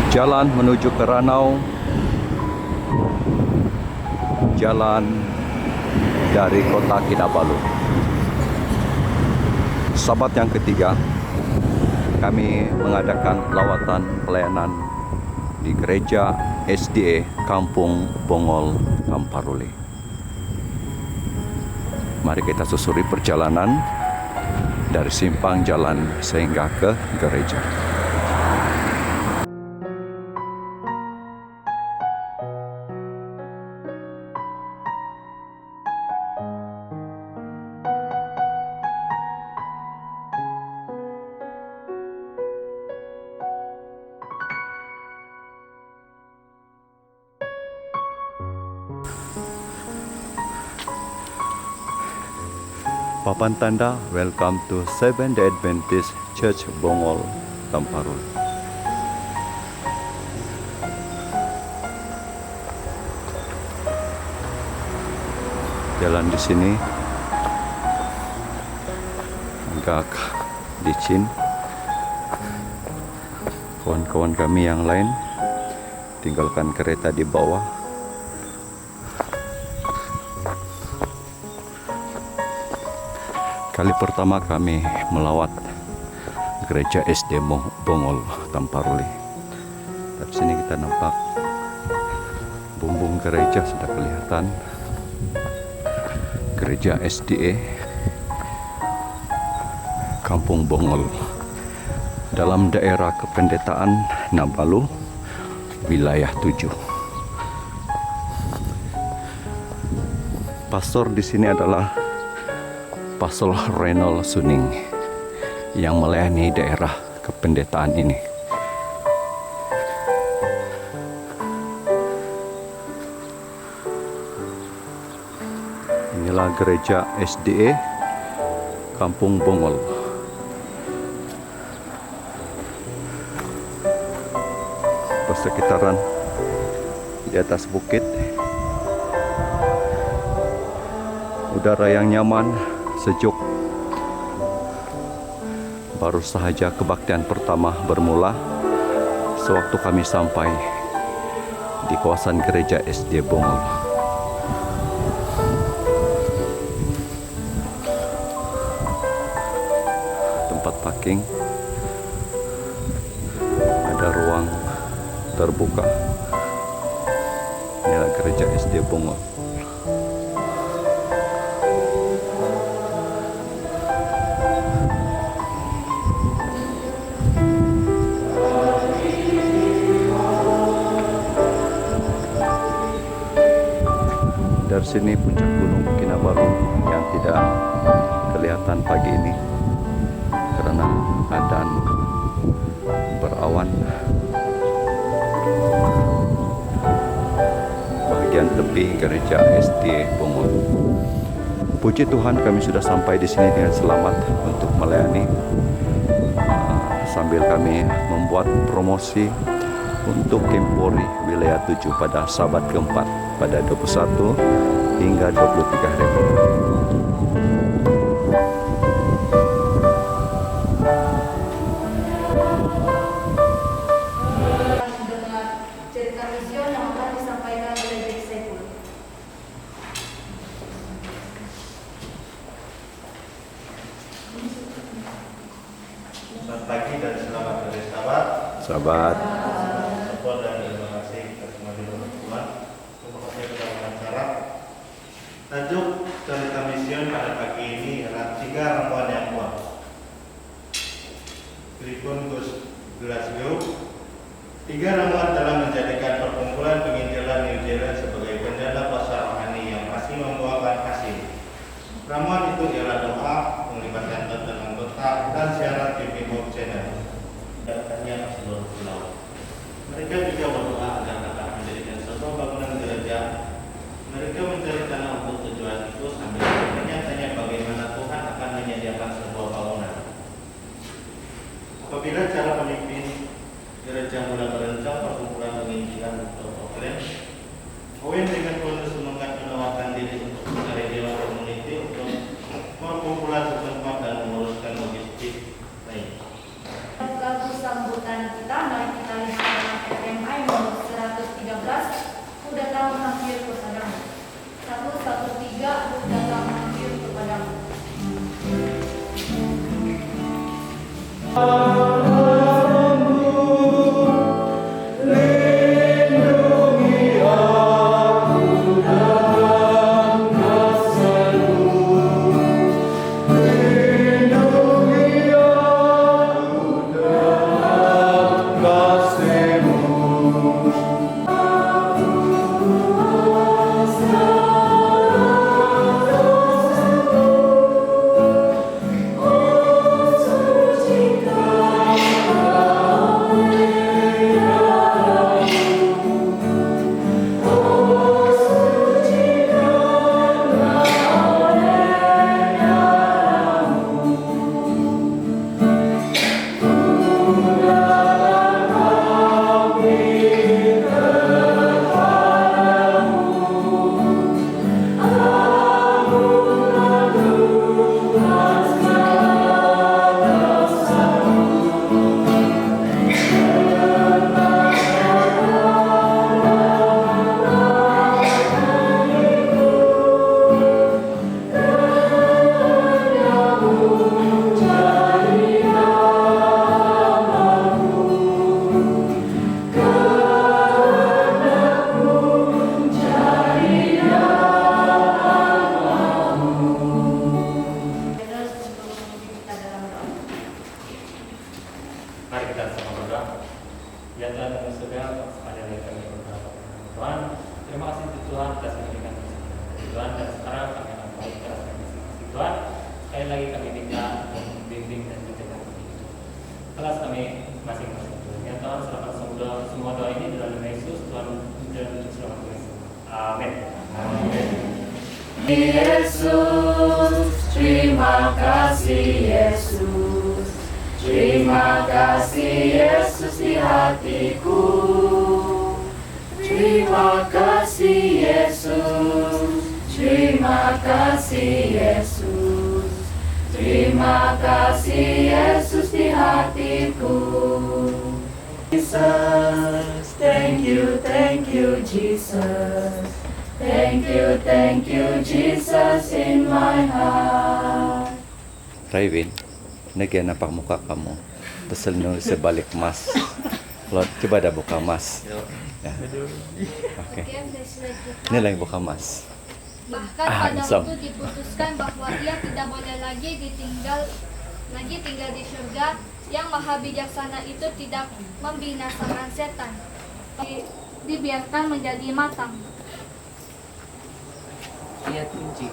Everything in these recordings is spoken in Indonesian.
Jalan menuju ke Ranau, jalan dari kota Kinabalu. Sabat yang ketiga, kami mengadakan lawatan pelayanan di gereja SDA Kampung Bongol, Tamparuli. Mari kita susuri perjalanan dari simpang jalan sehingga ke gereja. Papan tanda Welcome to Seventh-day Adventist Church Bongol, Tamparuli. Jalan di sini agak licin. Kawan-kawan kami yang lain tinggalkan kereta di bawah. Kali pertama kami melawat gereja SD Bongol, Tamparuli. Dari sini kita nampak bumbung gereja sudah kelihatan. Gereja SDA Kampung Bongol dalam daerah kependetaan Nabalu, wilayah 7. Pastor di sini adalah Pastor Reynold Suning yang melayani daerah kependetaan ini. Inilah gereja SDA Kampung Bongol. Persekitaran di atas bukit. Udara yang nyaman, sejuk. Baru sahaja kebaktian pertama bermula sewaktu kami sampai di kawasan gereja SD Bongol. Tempat parking, ada ruang terbuka. Inilah gereja SD Bongol. Dari sini puncak gunung Kinabalu yang tidak kelihatan pagi ini karena keadaan berawan. Bagian tepi gereja SD Bongol. Puji Tuhan, kami sudah sampai di sini dengan selamat untuk melayani. Sambil kami membuat promosi untuk Kempori wilayah 7 pada Sabat keempat pada 21 hingga 23 April. Dengan cerita mision yang akan disampaikan oleh Jack Saiful. Selamat pagi dan selamat hari Sabat. Sahabat, Syukur dan terima kasih atas kehadiran Tuhan. Terima kasih telah wawancara. Tajuk cerita mision pada pagi ini adalah 3 rangkuman yang kuat. Tribun Gus Glasgow. 3 ramuan dalam menjadikan perkumpulan penginjilan New Zealand sebagai bendera pasar rohani yang masih membawakan hasil. Ramuan itu ialah doa, melibatkan dan anggota dan siaran TV Hope Channel. Datanya seluruh pulau. Mereka juga berdoa agar dapat menjadikan sebuah bangunan gereja. Mereka mencari tanah untuk tujuan itu sambil bertanya-tanya bagaimana Tuhan akan menyediakan sebuah bangunan. Apabila cara pemimpin gereja mulai merancang perkumpulan penginjilan untuk Auckland, Owen dengan penuh semangat menawarkan diri untuk mencari dewan community untuk perkumpulan setempat dan menguruskan logistik lain. Lagu sambutan kita, mari kita lihat Mari kita sama berdoa. Ya Tuhan kami surga, pada hari kami berdoa Tuhan. Terima kasih Tuhan atas memberikan Tuhan, dan sekarang kami akan kembali ke atas masing-masing Tuhan. Sekali lagi kami minta bimbing dan tunjukkan kami. Kelas kami masing-masing Tuhan. Ya Tuhan, serahkan semua doa ini dalam nama Yesus Tuhan dan selamat Tuhan. Amin. Amin. Yesus, terima kasih Yesus, terima kasih Yesus di hatiku. Terima kasih Yesus, terima kasih Yesus, terima kasih Yesus di hatiku. Jesus, thank you Jesus. Thank you, Jesus in my heart. Raywin, nagyan na mukha kamu. Pasal nung sebalik mas. Lo coba dah buka mas. Ya. Oke. Ini lagi buka mas. Bahkan pada handsome. waktu diputuskan bahwa ia tidak boleh lagi tinggal di surga, yang maha bijaksana itu tidak membinasakan setan, dibiarkan menjadi matang. Ayat kunci.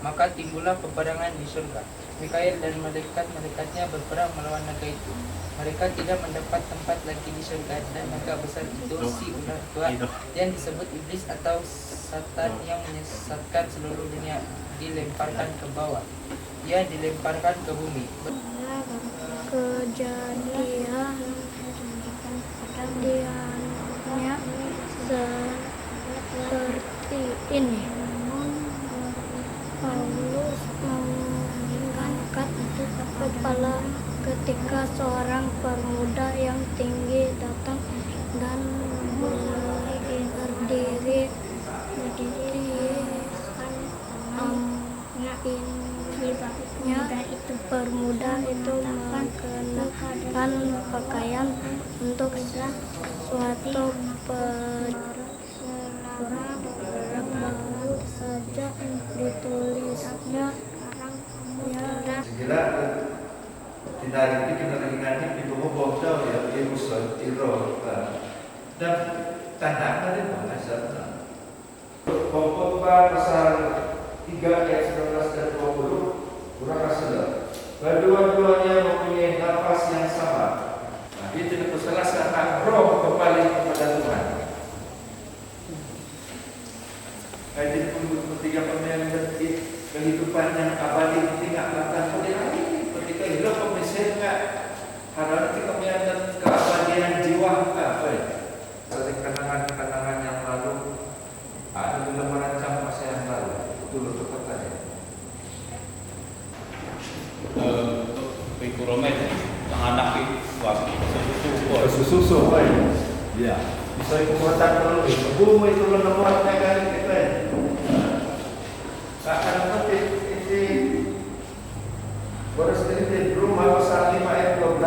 Maka timbullah peperangan di surga. Mikael dan malaikat-malaikatnya berperang melawan naga itu. Mereka tidak mendapat tempat lagi di surga, dan naga besar itu si ular tua yang disebut iblis atau Satan yang menyesatkan seluruh dunia dilemparkan ke bawah. Ia dilemparkan ke bumi. Kejadiannya seperti ini. Paulus mengangkat kepala ketika seorang pemuda yang tinggi datang dan berdiri di sampingnya. Pemuda itu mengenakan pakaian untuk suatu baru saja ditulisnya Segera tindakan ini kita lagi nanti di bawah bawah ya irusan iro dan tanda ada mana sana. Pokoknya pasal 3 ayat 19 dan 20 kurang asal. Kedua-duanya mempunyai nafas yang sama. Nah, itu diperselaskan roh kembali kepada Tuhan. Ayat 3 pemilihan kehidupan yang abadi ditinggalkan oleh hari ketika hidup pemisalnya karena ketika melihat keabadian jiwa apa ya seperti kenangan-kenangan yang lalu ada juga merancang masa yang lalu dulu tepatnya Piku Romet anak waktu susu ya bisa kekuatan terlalu bumi itu menemukan kali kita akan ini boros ini di rumah pasal 5 ayat 12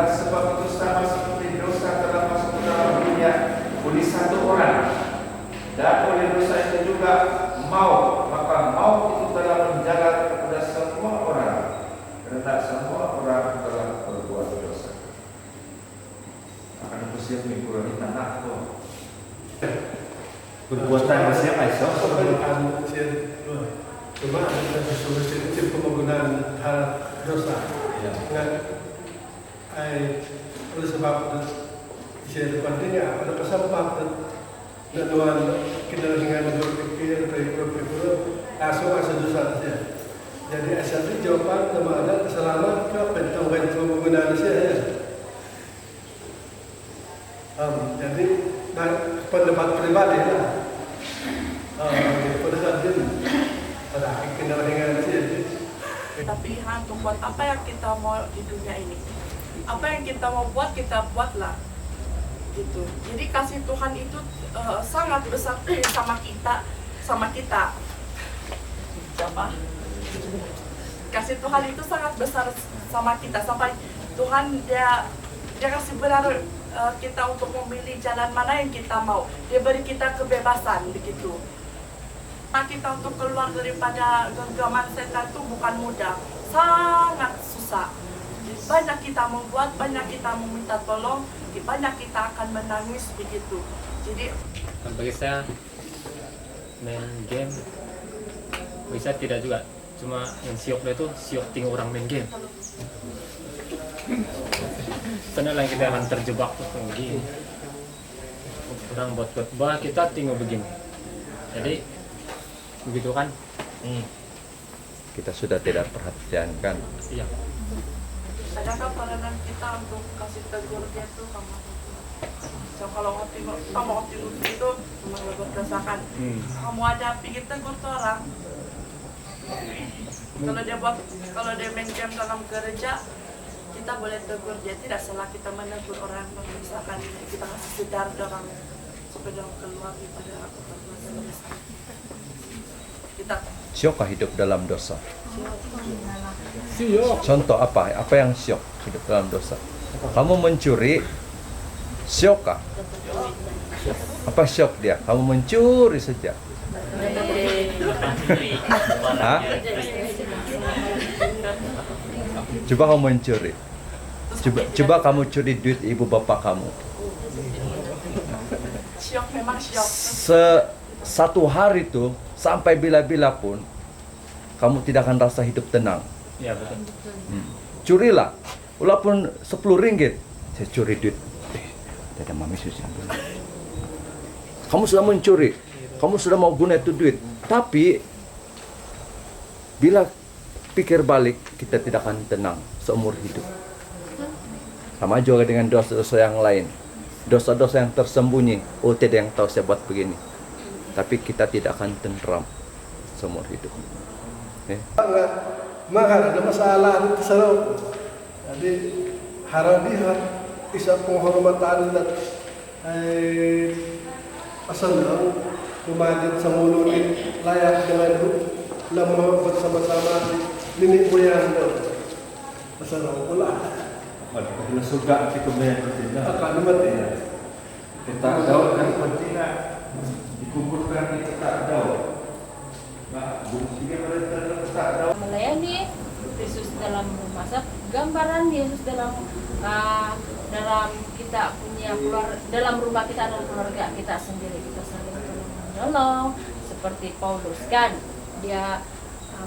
siap mengikuti tanah kok. Perbuatan siapa iso? Pemerintahan Mesir cuma ada solusi penggunaan hal dosa. Oleh sebab Mesir pentingnya pada kesempatan dan kita dengan berpikir langsung asal dosa saja. Jadi asal itu jawaban sama ada kesalahan ke bentuk penggunaan Mesir. Jadi pendapat pribadi lah. Pada kenal dengan Kita pilihan untuk buat apa yang kita mau di dunia ini. Apa yang kita mau buat, kita buatlah. Gitu. Jadi kasih Tuhan itu sangat besar sama kita. Siapa? Kasih Tuhan itu sangat besar sama kita sampai Tuhan dia kasih benar kita untuk memilih jalan mana yang kita mau. Dia beri kita kebebasan begitu. Kita untuk keluar daripada genggaman setan itu bukan mudah, sangat susah. Banyak kita membuat, banyak kita meminta tolong, banyak kita akan menangis begitu. Jadi Bagi saya main game bisa tidak juga, cuma yang sioknya itu siok tinggal orang main game. Karena kita akan terjebak tuh begini. Orang buat bah kita tinggal begini. Jadi begitu kan? Kita sudah tidak perhatikan. Iya. adakah peranan kita untuk kasih tegur dia tuh kamu? So kalau kamu optimis itu memang berdasarkan kamu ada pikir tegur tuh orang. Kalau dia main game dalam gereja, kita boleh tegur dia, tidak salah kita menegur orang, misalkan kita kasih sedar orang supaya keluar daripada dosa. Kita Syok hidup dalam dosa. Contoh apa? Apa yang syok hidup dalam dosa? Kamu mencuri, syok kah? Apa syok dia? Kamu mencuri saja. Hah? Coba kamu mencuri. Coba kamu curi duit ibu bapak kamu. syok, memang syok. Satu hari itu sampai bila-bila pun kamu tidak akan rasa hidup tenang. Iya betul. Curilah, walaupun 10 ringgit, saya curi duit. Tidak mami susah. Kamu sudah mencuri, kamu sudah mau guna itu duit. Tapi bila pikir balik, kita tidak akan tenang seumur hidup. Sama juga dengan dosa-dosa yang lain. Dosa-dosa yang tersembunyi, tidak yang tahu saya buat begini. Tapi kita tidak akan tentram seumur hidup. Maka ada masalah itu selalu. Jadi harap dia bisa penghormatan dan asal kemajuan semulun layak dengan lama bersama-sama nenek moyang itu. Asal pula. Kalau suka kita main betina, Akan mati. kita daun kan betina dikuburkan di tak daun. Nah, buktinya mereka tak daun. Melayani Yesus dalam rumah. Gambaran Yesus dalam kita punya dalam rumah kita dan keluarga kita sendiri, kita saling menolong seperti Paulus kan, dia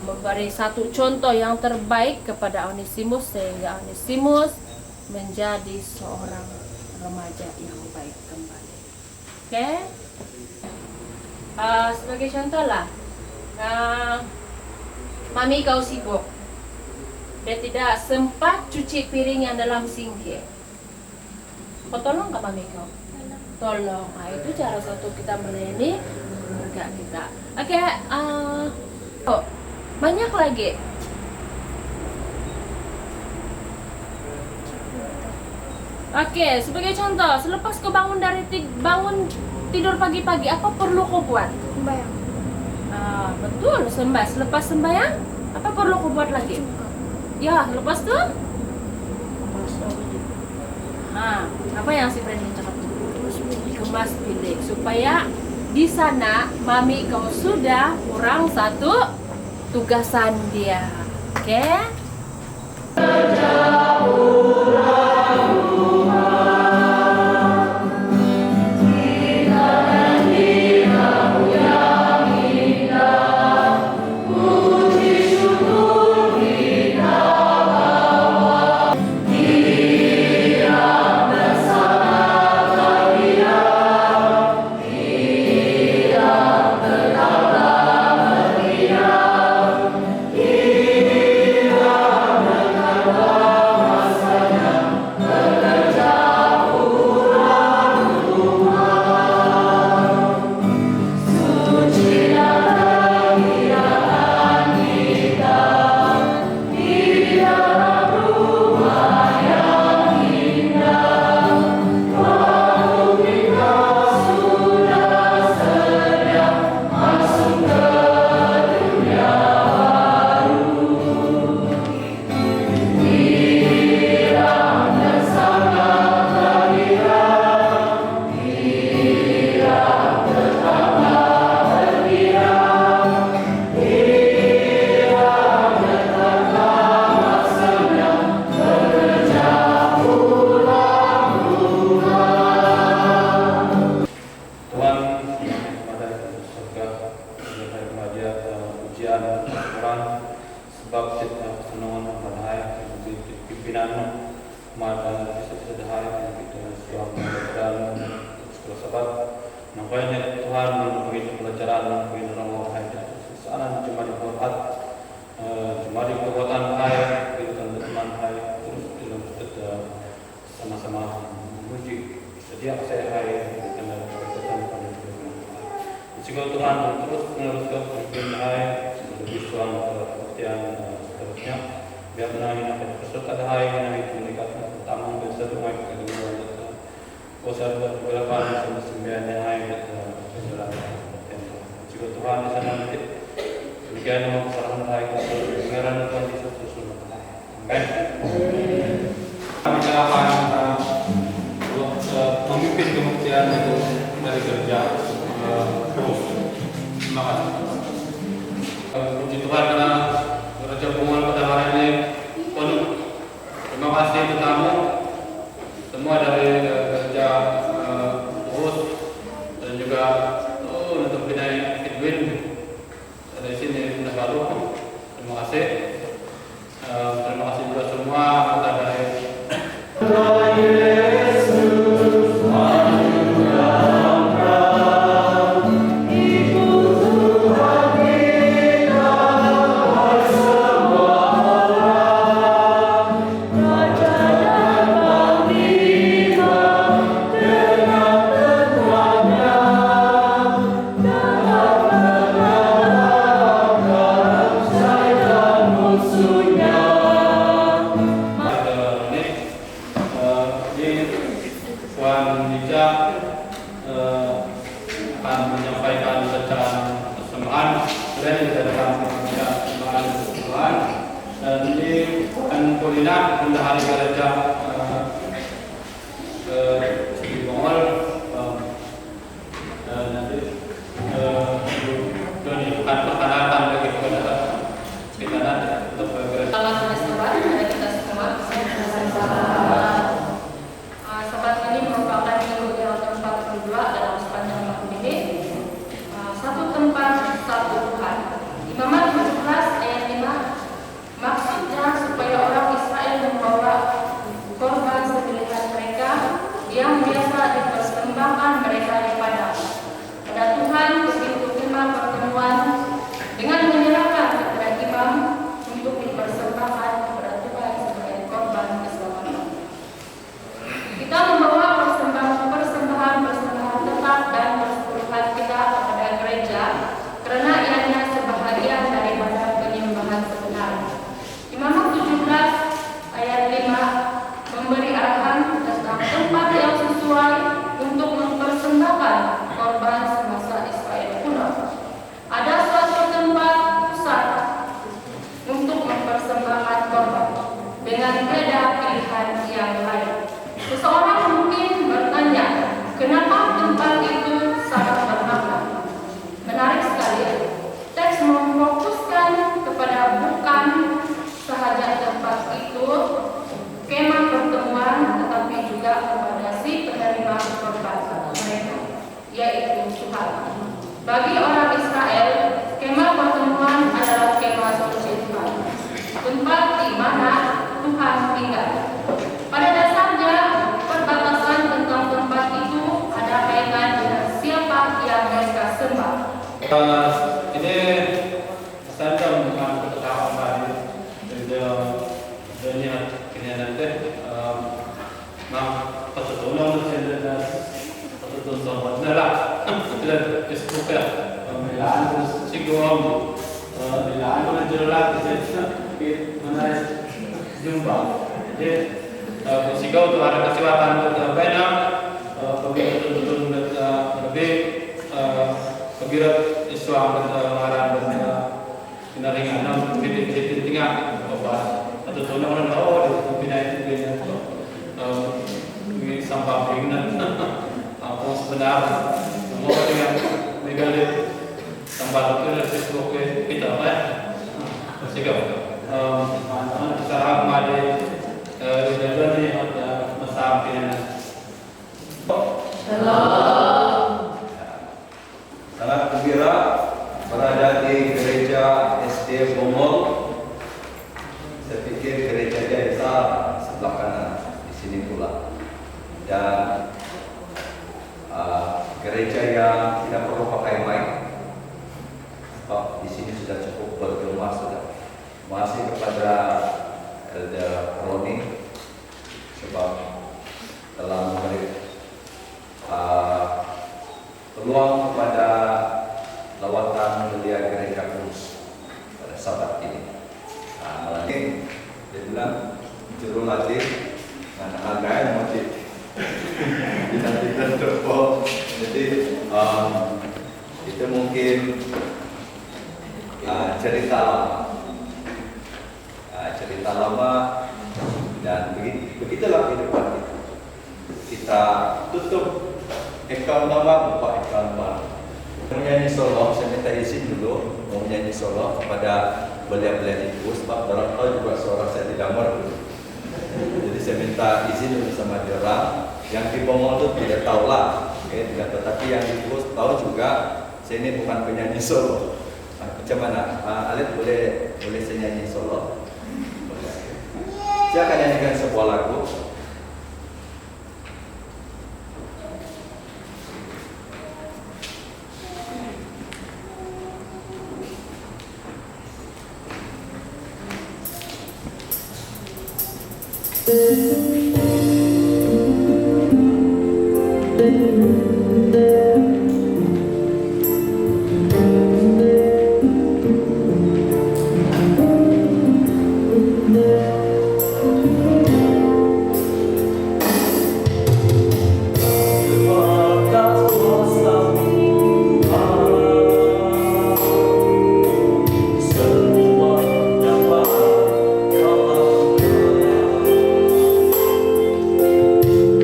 memberi satu contoh yang terbaik kepada Onesimus sehingga Onesimus menjadi seorang remaja yang baik kembali. Oke? Sebagai contoh lah, mami kau sibuk, dia tidak sempat cuci piring yang dalam sinki. Kau tolong ke mami kau? Tolong. Nah, itu cara satu kita melayani keluarga kita. Oke, banyak lagi. Oke, sebagai contoh, selepas kau bangun tidur pagi-pagi, apa perlu kau buat? Sembahyang. Betul, selepas sembahyang, apa perlu kau buat lagi? Ya, lepas tuh? Apa yang si Brandon cakap? Kemas bilik, supaya di sana mami kau sudah kurang satu tugasan dia. Oke? Mada bisa sederhana kita suami dan sekolah sahabat. Nampaknya Tuhan memberi pelajaran bagi orang-orang yang sana cuma dibuat cuma dibuatan hai gitu teman-teman hai terus kita sama-sama memuji setiap saya hai karena kebetulan pada jika Tuhan terus meneruskan pimpin hai lebih suami kebaktian seterusnya biar menangin apa tersebut ada hai yang itu meningkatkan pertama dan satu hai kedua Kosa berlapan sembilan yang hai jika Tuhan di sana nanti demikian mau kesalahan hai pengeran Tuhan Yesus Kristus. Amin. Kami akan memimpin kemuktian itu dari kerja terus. Terima kasih. Puji Tuhan karena Raja Bungal pada hari ini penuh. Terima kasih tetamu semua dari kerja urus dan juga untuk Binai Edwin dari sini sudah baru. Terima kasih. Terima kasih juga semua anggota dari akan menyampaikan bacaan persembahan dan dan ini akan kuliner bendahara gereja di Bongol nanti bukan perkenalkan bagi kita nanti untuk gereja. Salam sahabat dari kita semua. Sahabat ini merupakan minggu yang ke-42 dalam sepanjang tahun ini. Satu tempat, satu Tuhan. Imamat 17 ayat 5. Maksudnya supaya orang Israel membawa korban sembelihan mereka yang biasa dipersembahkan mereka di padang. Pada Tuhan begitu kemah pertemuan dengan menyerahkan kepada imam untuk dipersembahkan kepada Tuhan sebagai korban keselamatan. Kita membawa persembahan tetap dan persepuluhan kita kepada gereja karena ianya sebahagian daripada penyembahan sebenar. Imamat 17 ayat 5 memberi arahan tentang tempat yang sesuai untuk mempersembahkan korban semasa Israel kuno. Ada suatu tempat pusat untuk mempersembahkan korban dengan beda pilihan yang lain. Seseorang mungkin bertanya, kenapa tempat itu sangat bermakna? Menarik sekali, teks memfokuskan kepada bukan sahaja tempat itu kemah pertemuan, tetapi juga kepada si penerima korban mereka, yaitu Tuhan. Bagi orang Israel, kemah pertemuan adalah kemah suci Tuhan, tempat di mana Tuhan tinggal. Pada dasarnya, perbatasan tentang tempat itu ada kaitan dengan siapa yang mereka sembah. Ini saja bukan ketahuan tadi dari dunia nanti persetujuan dan persetujuan lah tidak diskusi milan sigom milan mana jelas mana jumpa jadi sigau tu ada kesempatan untuk banyak betul-betul lebih kegirat Islam dan marah dan pinaringan bibit tinggal atau tuan orang tahu di Binai itu ini sampah ringan apa sebenarnya semua yang megalit sampah itu dari Facebook kita apa sehingga secara made jalan ini ada masalah pilihan. Sangat gembira berada di gereja SD Bongol. Saya pikir gereja dia besar sebelah kanan di sini pula. Dan gereja yang tidak perlu pakai mic, sebab di sini sudah cukup bergema sudah. Masih kepada Elder Roni sebab telah memberi peluang kepada lawatan mulia gereja Kudus pada Sabat ini. Mungkin dia bilang juru latih anak-anak yang masih dinantikan terpok. Jadi itu mungkin cerita lama, dan begitulah kehidupan kita. Kita tutup account lama, buka account baru. Menyanyi solo, saya minta izin dulu mau menyanyi solo kepada belia-belia itu, sebab orang tahu juga suara saya tidak merdu. Jadi saya minta izin dulu sama dia orang. Yang di Bongol itu tidak tahu lah, tidak, tetapi yang di Kudus tahu juga. Saya ini bukan penyanyi solo. Macam mana? Alit boleh saya nyanyi solo? Saya akan nyanyikan sebuah lagu.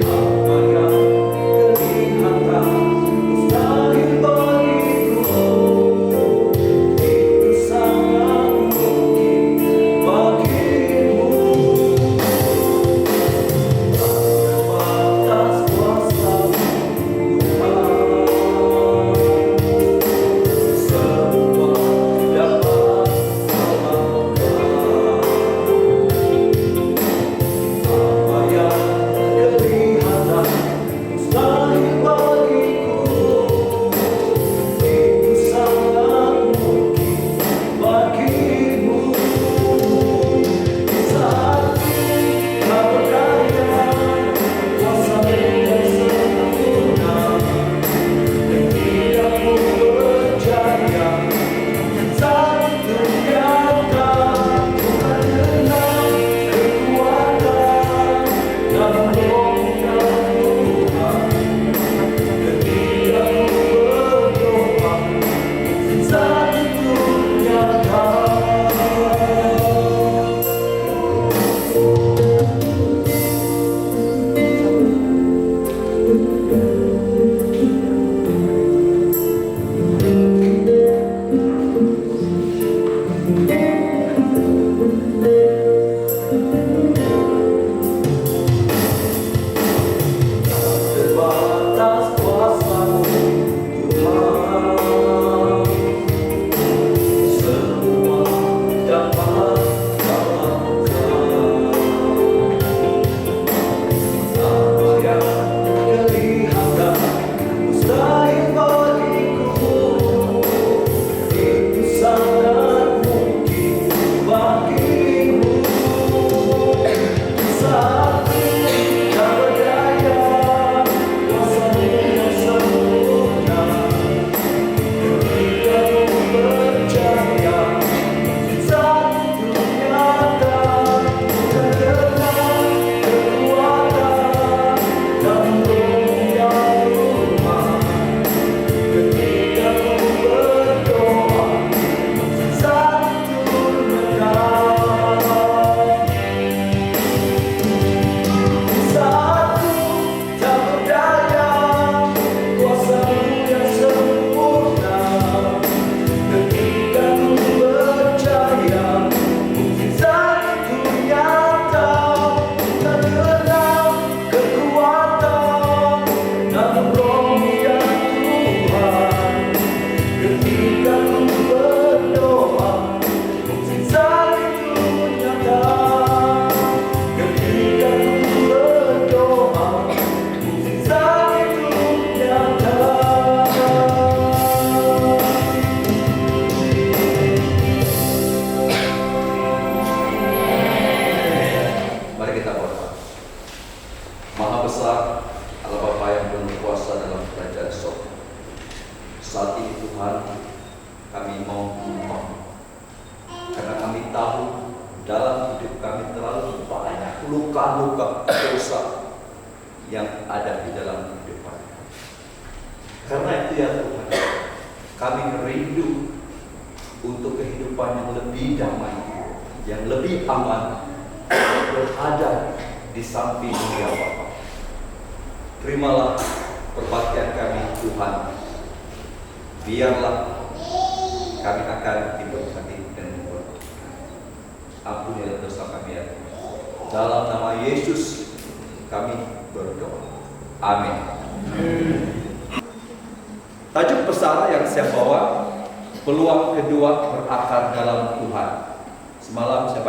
Apa yang Maha besar Allah Bapa yang penuh kuasa dalam kerajaan surga. Saat ini Tuhan, kami mau memohon karena kami tahu dalam hidup kami terlalu banyak luka-luka dosa yang ada di dalam hidup kami. Karena itu ya Tuhan, kami rindu untuk kehidupan yang lebih damai, yang lebih aman, berada di samping Dia Bapa. Terimalah perbaktian kami Tuhan. Biarlah kami akan diberkati dan diberkati. Ampunilah dosa kami ya Tuhan. Dalam nama Yesus kami berdoa. Amin. Tajuk besar yang saya bawa, peluang kedua berakar dalam Tuhan. Semalam saya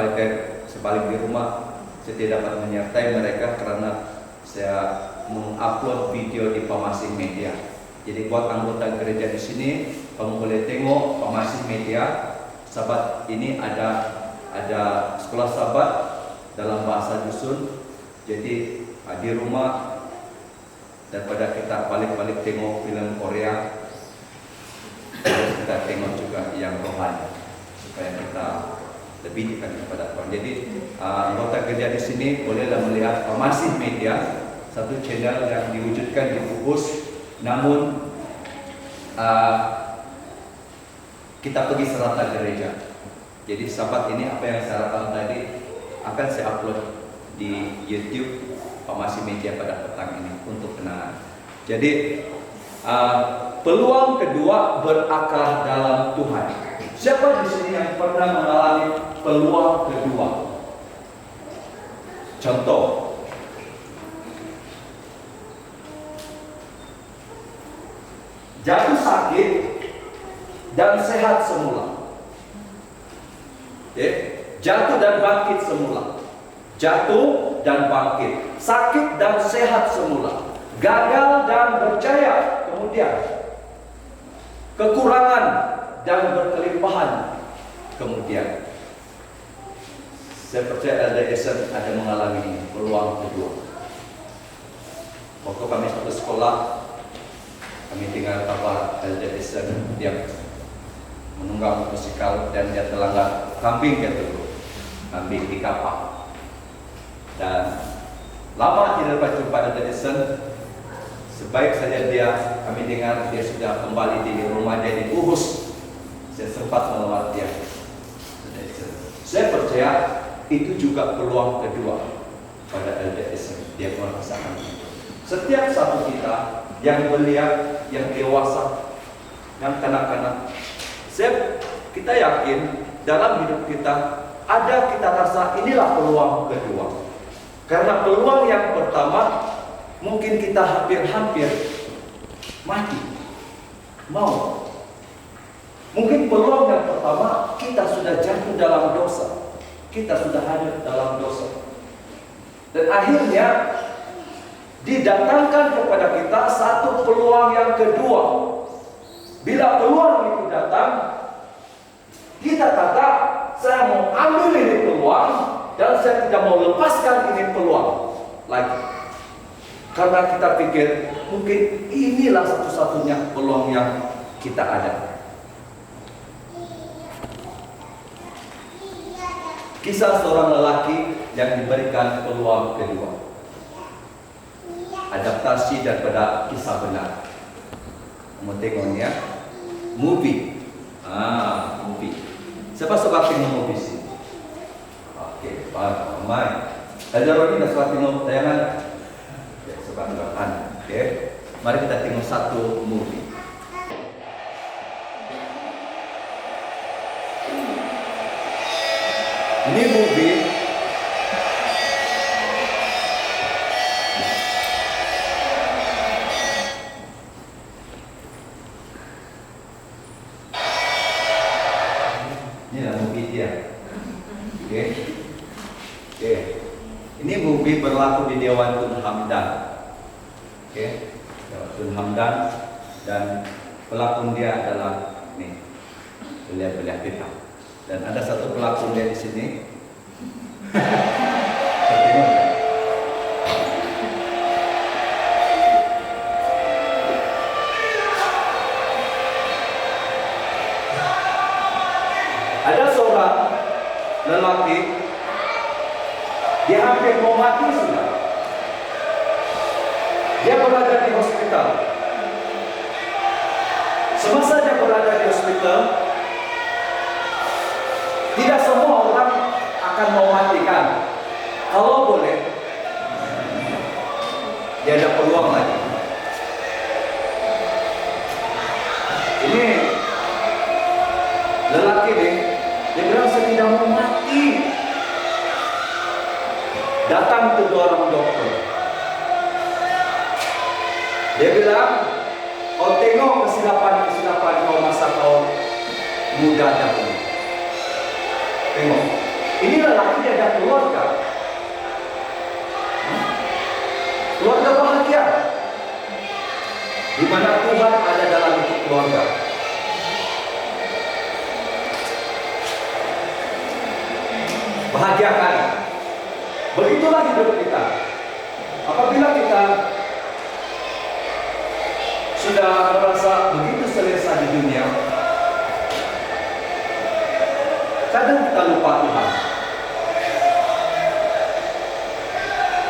balik di rumah, saya tidak dapat menyertai mereka karena saya mengupload video di Pamasing Media. Jadi buat anggota gereja di sini, kamu boleh tengok Pamasing Media. Sahabat ini ada sekolah sahabat dalam bahasa dusun. Jadi di rumah, daripada kita balik-balik tengok film Korea, kita tengok juga yang rohani supaya kita lebih dekat kepada Tuhan. Jadi anggota gereja di sini bolehlah melihat Pamasing Media, satu channel yang diwujudkan di Pupus, namun kita pergi serata gereja. Jadi sahabat ini apa yang saya ratakan tadi akan saya upload di YouTube Pamasing Media pada petang ini untuk kenangan. Jadi peluang kedua berakar dalam Tuhan. Siapa di sini yang pernah mengalami peluang kedua? Contoh, jatuh sakit dan sehat semula. Jatuh dan bangkit semula. Jatuh dan bangkit. Sakit dan sehat semula. Gagal dan berjaya. Kemudian kekurangan dan berkelimpahan. Kemudian saya percaya LDS ada mengalami peluang kedua. Waktu kami satu sekolah, kami dengar kabar LDS dia menunggang musikal dan dia terlanggar kambing kambing di kapal. Dan lama tidak berjumpa LDS, sebaik saja kami dengar dia sudah kembali di rumah dia di Uhus. Saya sempat melawat dia. Saya percaya itu juga peluang kedua pada LDS. Dia merasakan itu. Setiap satu kita yang belia, yang dewasa, yang kanak-kanak, kita yakin dalam hidup kita ada kita rasa inilah peluang kedua. Karena peluang yang pertama mungkin kita hampir-hampir mati, mau. Mungkin peluang yang pertama kita sudah jatuh dalam dosa, kita sudah hanyut dalam dosa, dan akhirnya didatangkan kepada kita satu peluang yang kedua. Bila peluang itu datang, kita kata, saya mau ambil ini peluang dan saya tidak mau lepaskan ini peluang lagi. Karena kita pikir mungkin inilah satu-satunya peluang yang kita ada. Kisah seorang lelaki yang diberikan peluang kedua. Adaptasi daripada kisah benar. Kamu tengoknya, movie. Movie. Siapa suka tengok movie sih? Oke, ramai. Ada Roni dah suka tengok tayangan. Suka tengok. Oke, mari kita tengok satu movie. Ini movie dia. Oke. Ini movie berlaku di Dewan Tun Hamdan. Dewan Tun Hamdan, dan pelakon dia adalah nih, belia-belia hitam. Dan ada satu pelakon dia di sini. hampir mau mati sudah. Dia berada di hospital. Semasa dia berada di hospital, tidak semua orang akan mau matikan. Kalau boleh, dia ada peluang lagi. Ini lelaki nih, dia bilang saya tidak mau mati. Datang ke dua orang dokter. Dia bilang, kau tengok kesilapan kau masa kau muda dahulu. Tengok, ini lelaki dia ada keluarga. Keluarga bahagia. Di mana Tuhan ada dalam itu keluarga. Bahagiakan. Begitulah hidup kita. Apabila kita sudah merasa begitu selesa di dunia, kadang kita lupa Tuhan.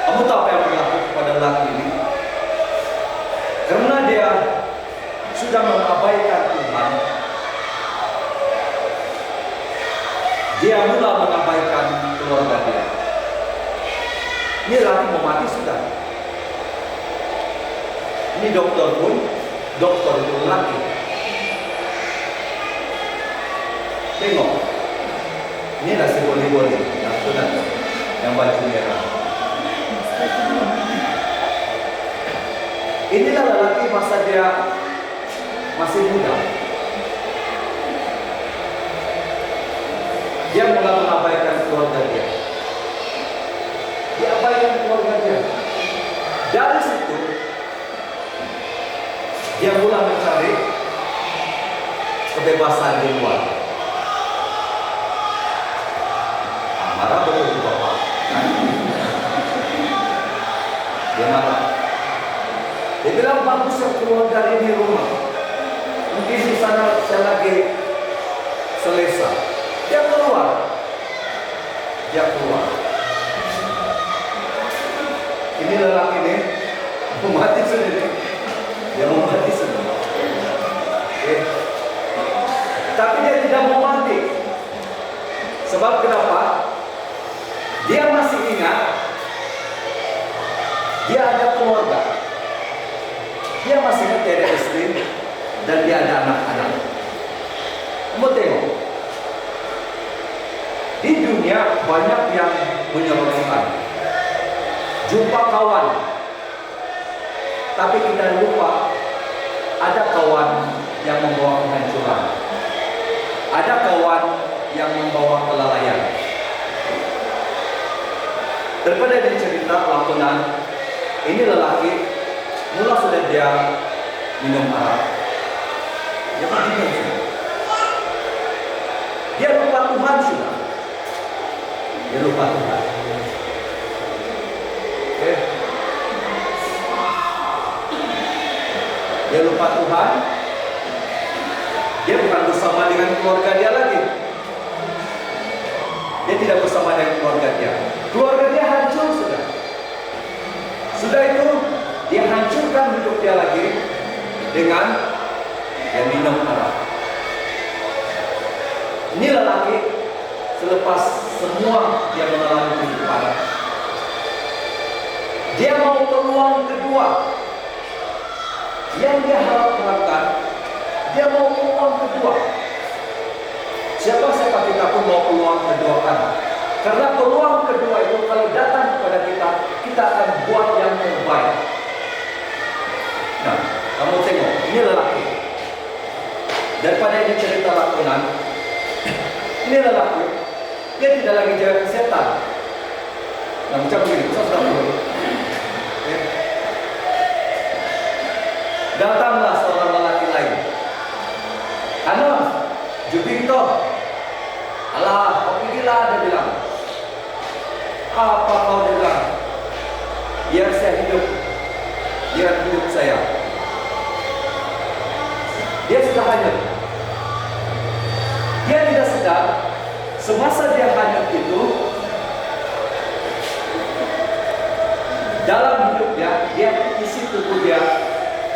Kamu tahu apa yang berlaku kepada lelaki ini? Karena dia sudah mengabaikan Tuhan, dia mulai mengabaikan keluarga dia. Ini lagi mau mati sudah. Ini dokter pun, dokter itu laki. Tengok, ini nasi boli-boli, yang baju merah. Inilah lelaki masa dia masih muda. Dia mulai mengabaikan keluarga dia. Dia abaikan keluarga dia. Dari situ, dia mulai mencari kebebasan di luar. Marah betul Bapak. Dia marah. Dia bilang bagus saya keluar dari ini rumah. Mungkin di sana saya lagi selesa. Dia keluar. Dia keluar. Ini lelaki ini mau mati sendiri. Dia mau mati sendiri. Okay. Tapi dia tidak mau mati. Sebab kenapa? Dia masih ingat dia ada keluarga. Dia masih ingat dia ada istri dan dia ada anak-anak. Kamu tengok, di dunia banyak yang menyeronokkan. Jumpa kawan, tapi kita lupa ada kawan yang membawa kehancuran. Ada kawan yang membawa kelalaian. Daripada di cerita lakonan, ini lelaki mula sudah dia minum arak. Dia matikan sudah. Dia lupa Tuhan sudah. Dia lupa Tuhan. Okay. Dia lupa Tuhan. Dia bukan bersama dengan keluarga dia lagi. Dia tidak bersama dengan keluarga dia. Keluarga dia hancur sudah. Sudah itu dia hancurkan hidup dia lagi dengan dia minum arak. Ini lelaki selepas semua dia mengalami kehidupan, dia mau peluang kedua yang dia harapkan. Dia mau peluang kedua. Siapa kita pun mau peluang kedua kan? Karena peluang kedua itu kalau datang kepada kita, kita akan buat yang terbaik. Nah, kamu tengok, ini lelaki. Daripada ini cerita lakonan, ini lelaki, dia tidak lagi jaga setan. Nah, macam begini, saya sudah dulu. Datanglah seorang lelaki lain. Anon, Jupiter. Alah, kau pergilah, dia bilang. Apa kau bilang? Biar saya hidup. Biar hidup saya. Dia sudah hanyut. Dia tidak sedar semasa dia hanyut itu,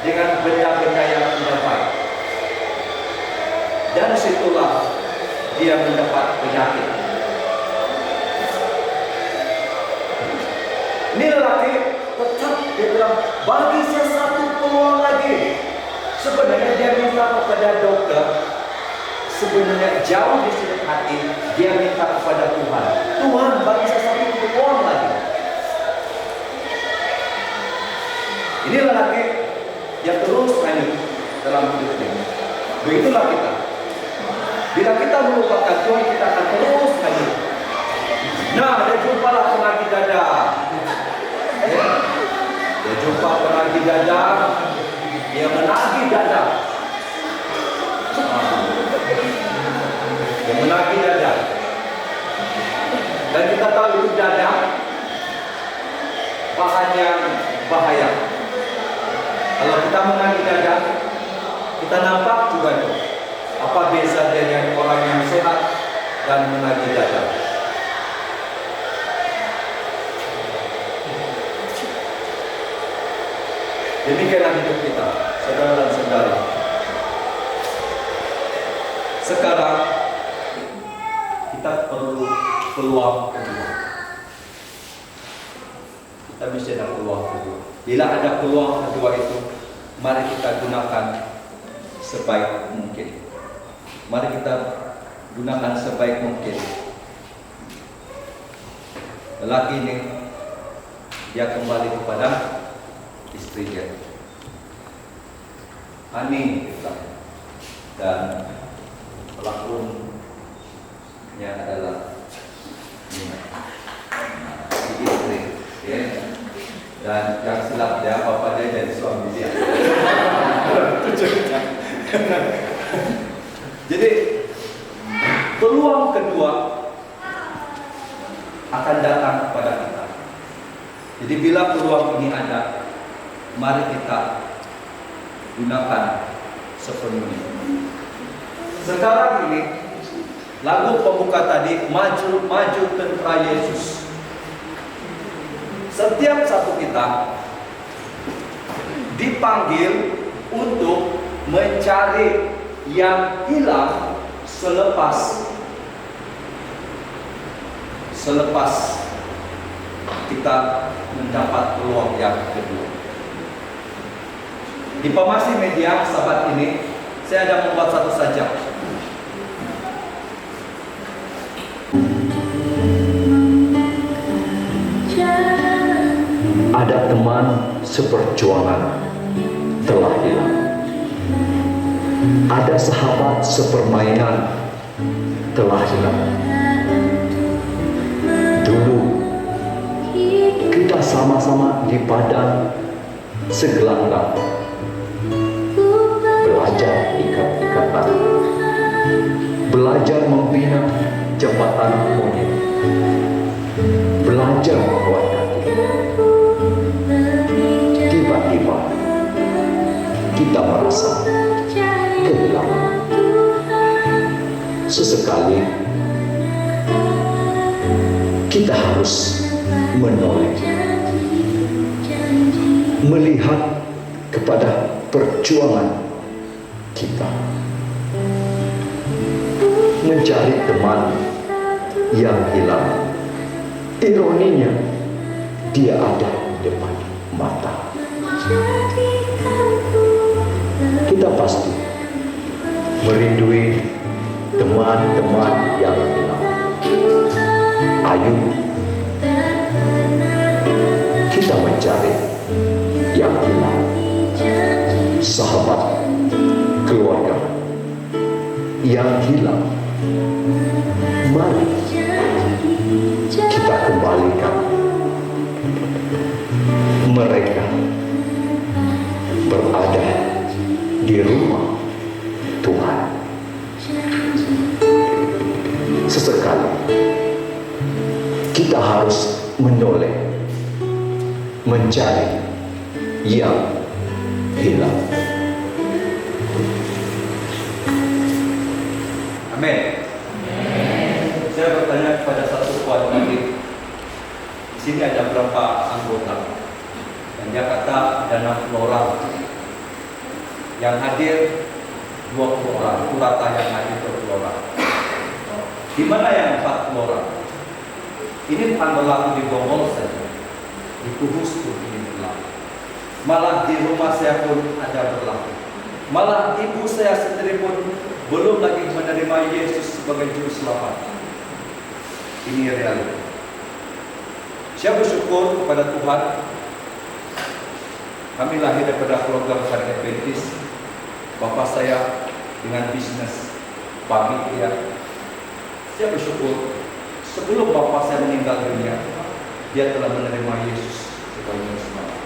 dengan benda-benda yang tidak baik. Dan situlah dia mendapat penyakit. Ini lelaki tetap dia bilang, bagi saya satu peluang lagi. Sebenarnya dia minta kepada dokter, sebenarnya jauh di sudut hati dia minta kepada Tuhan, Tuhan bagi saya satu peluang lagi. Ini lelaki yang terus hanyut dalam hidup ini. Begitulah kita. Bila kita melupakan Tuhan, kita akan terus hanyut. Nah, dia jumpalah penagih dada. Ya. Dia jumpa penagih dada. Dia menagih dada. Dia menagih dada. Dan kita tahu itu dada bahan yang bahaya. Kalau kita menagih dada, kita nampak juga itu. Apa beza dengan orang yang sehat dan menagih dada? Demikianlah hidup kita, saudara dan saudari. Sekarang kita perlu peluang kedua. Kita mesti ada peluang kedua. Bila ada peluang kedua itu, mari kita gunakan sebaik mungkin. Mari kita gunakan sebaik mungkin. Lelaki ini dia kembali kepada istrinya, Ani, dan pelakunya adalah si istri, ya. Dan yang silap dia apa dia jadi suami dia. Jadi peluang kedua akan datang kepada kita. Jadi bila peluang ini ada, mari kita gunakan sepenuhnya. Sekarang ini lagu pembuka tadi, maju maju tentara Yesus. Setiap satu kita dipanggil untuk mencari yang hilang selepas kita mendapat peluang yang kedua. Di Pemasi Media sahabat ini, saya ada membuat satu saja. Ada teman seperjuangan telah hilang. Ada sahabat sepermainan telah hilang. Dulu kita sama-sama di padang segelanggang, belajar ikat-ikatan, belajar membina jembatan monyet, belajar membuat kaki. Tiba-tiba kita merasa kehilangan. Sesekali kita harus menoleh, melihat kepada perjuangan kita, mencari teman yang hilang. Ironinya, dia ada di depan mata. Kita pasti merindui teman-teman yang hilang. Ayo kita mencari yang hilang. Sahabat, keluarga yang hilang, mari kita kembalikan mereka berada di rumah Tuhan. Sesekali kita harus menoleh, mencari yang hilang. Amin. Saya bertanya kepada satu kawan lagi. Di sini ada berapa anggota? Dan dia kata ada 60 orang. Yang hadir 20 orang, Kurata yang hadir 20 orang. Di mana yang 40 orang? Ini bukan berlaku di Bongol saja, di Kudus pun ini berlaku. Malah di rumah saya pun ada berlaku. Malah ibu saya sendiri pun belum lagi menerima Yesus sebagai juru selamat. Ini realita. Saya bersyukur kepada Tuhan. Kami lahir daripada keluarga besar Adventis. Bapak saya dengan bisnis pabrik dia. Saya bersyukur sebelum bapak saya meninggal dunia, dia telah menerima Yesus sebagai juru selamat.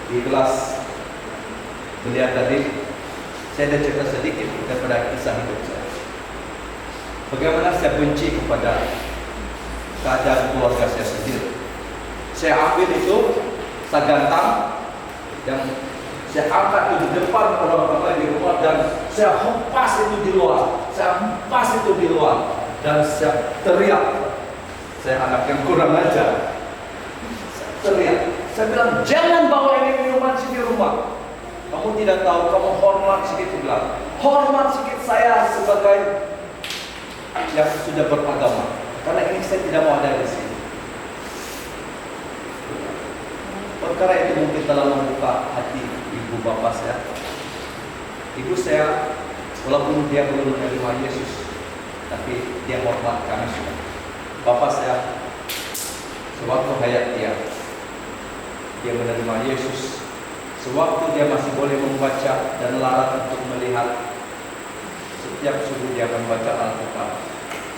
Di kelas melihat tadi, saya ada cerita sedikit daripada kisah hidup saya. Bagaimana saya benci kepada keadaan keluarga saya sendiri. Saya ambil itu, saya gantang, dan saya angkat itu di depan orang-orang di rumah, dan saya hempas itu di luar. Saya hempas itu di luar, dan saya teriak. Saya anak yang kurang ajar. Saya teriak. Saya bilang, jangan bawa ini minuman sini rumah. Kamu tidak tahu, kamu hormat sedikit bilang. Hormat sedikit saya sebagai yang sudah beragama. Karena ini saya tidak mau ada di sini. Perkara itu mungkin telah membuka hati ibu bapak saya. Ibu saya, walaupun dia belum menerima Yesus, tapi dia hormat kami sudah. Bapak saya, sewaktu hayat dia menerima Yesus. Sewaktu dia masih boleh membaca dan larat untuk melihat, setiap subuh dia membaca Alkitab.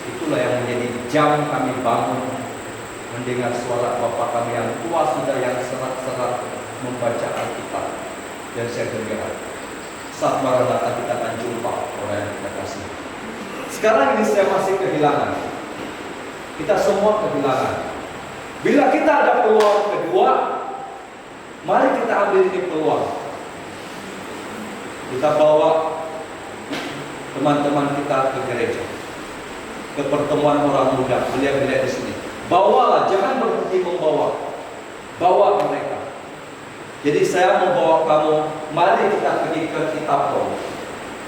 Itulah yang menjadi jam kami bangun, mendengar suara Bapak kami yang tua sudah yang serak-serak membaca Alkitab. Dan saya gembira. Saat Maranatha kita akan jumpa orang yang kita kasih. Sekarang ini saya masih kehilangan. Kita semua kehilangan. Bila kita ada peluang kedua, mari kita ambil ini peluang. Kita bawa teman-teman kita ke gereja, ke pertemuan orang muda, belia-belia di sini. Bawalah, jangan berhenti membawa. Bawa mereka. Jadi saya membawa kamu, mari kita pergi ke Kitapol.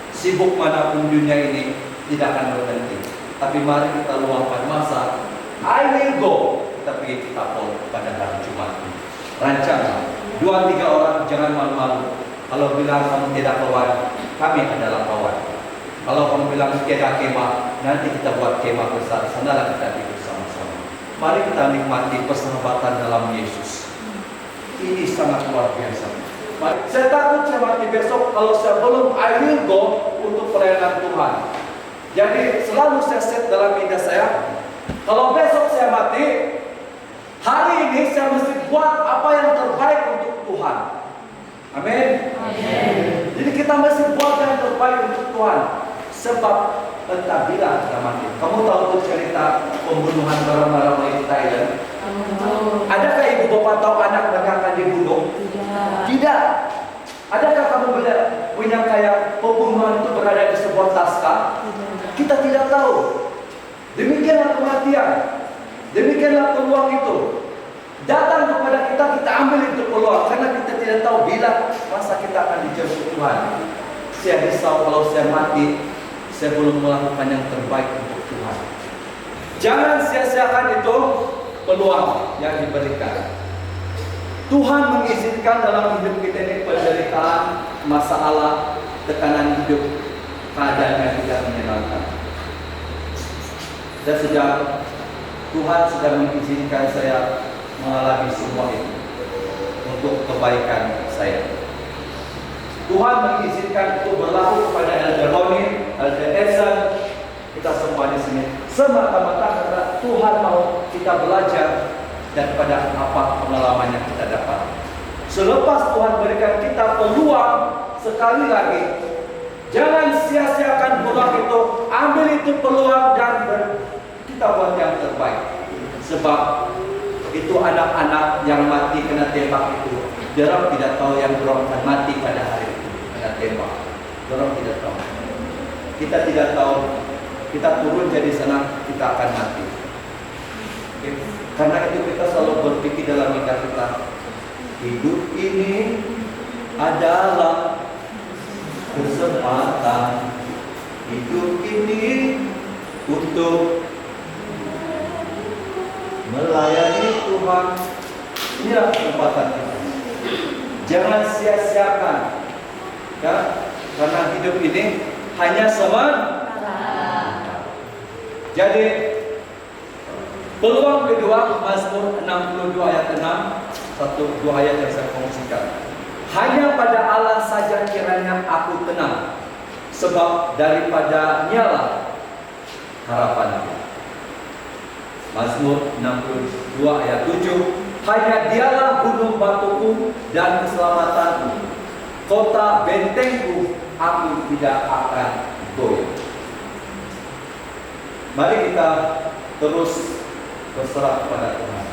Sibuk manapun dunia ini tidak akan berhenti. Tapi mari kita luangkan masa. I will go. Kita pergi ke Kitapol pada hari Jumat ini. Rancanglah. 2-3 orang, jangan malu-malu. Kalau bilang kamu tidak kawan, kami adalah kawan. Kalau kamu bilang tidak kemah, nanti kita buat kemah besar. Sanalah kita hidup sama-sama. Mari kita nikmati persahabatan dalam Yesus. Ini sangat luar biasa. Mari. Saya takut saya mati besok kalau saya belum I will go untuk pelayanan Tuhan. Jadi selalu saya set dalam ide saya, kalau besok saya mati, hari ini saya mesti buat apa yang terbaik untuk Tuhan. Amin. Jadi kita mesti buat yang terbaik untuk Tuhan. Sebab entah bila kita mati. Kamu tahu tuh cerita pembunuhan barang-barang di Thailand? Adakah ibu bapak tahu anak mereka akan dibunuh? Tidak. Adakah kamu punya kayak pembunuhan itu berada di sebuah naskah? Kita tidak tahu. Demikianlah kematian. Demikianlah peluang itu. Datang kepada kita, kita ambil itu peluang. Karena kita tidak tahu bila masa kita akan dijemput Tuhan. Saya risau kalau saya mati, saya belum melakukan yang terbaik untuk Tuhan. Jangan sia-siakan itu peluang yang diberikan. Tuhan mengizinkan dalam hidup kita ini penderitaan, masalah, tekanan hidup, keadaan yang tidak menyenangkan. Dan Tuhan sudah mengizinkan saya mengalami semua itu untuk kebaikan saya. Tuhan mengizinkan itu berlaku kepada Elder Roni, Elder Edson, kita semua di sini. Semata-mata karena Tuhan mau kita belajar daripada apa pengalaman yang kita dapat. Selepas Tuhan berikan kita peluang sekali lagi, jangan sia-siakan peluang itu. Ambil itu peluang dan kita buat yang terbaik. Sebab itu anak-anak yang mati kena tembak itu, orang tidak tahu yang orang akan mati pada hari itu kena tembak. Orang tidak tahu. Kita tidak tahu. Kita turun jadi sana kita akan mati. Okay. Karena itu kita selalu berpikir dalam hidup kita, hidup ini adalah kesempatan hidup ini untuk melayani Tuhan. Inilah kesempatan kita. Jangan sia-siakan, ya, karena hidup ini hanya sementara. Jadi peluang kedua, Mazmur 62 ayat 6, satu dua ayat yang saya kongsikan. Hanya pada Allah saja kiranya aku tenang, sebab daripada-Nya lah harapanku. Mazmur 62 ayat 7, hanya Dialah gunung batuku dan keselamatanku, kota bentengku, aku tidak akan goyah. Mari kita terus berserah kepada Tuhan.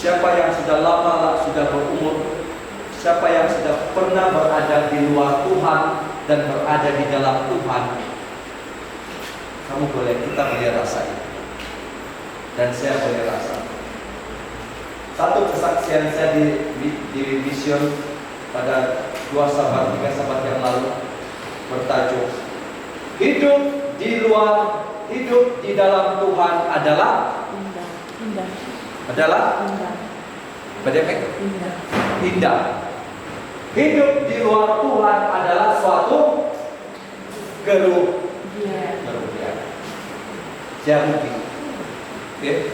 Siapa yang sudah lama sudah berumur, siapa yang sudah pernah berada di luar Tuhan dan berada di dalam Tuhan, kita boleh rasain. Dan saya boleh rasa. Satu kesaksian saya di mission pada 2 sahabat, 3 sahabat yang lalu bertajuk hidup di dalam Tuhan adalah indah. Hidup di luar Tuhan adalah suatu kerugian. Saya rugi. Okay.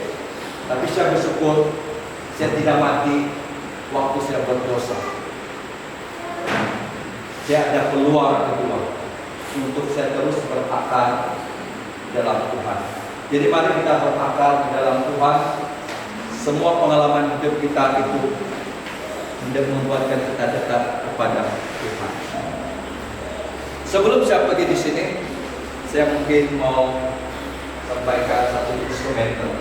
Tapi saya bersyukur saya tidak mati waktu saya berdosa. Saya ada peluang kedua untuk saya terus berakar dalam Tuhan. Jadi mari kita berakar di dalam Tuhan. Semua pengalaman hidup kita itu hendak membuatkan kita dekat kepada Tuhan. Sebelum saya pergi di sini, saya mungkin mau sampaikan satu instrumental.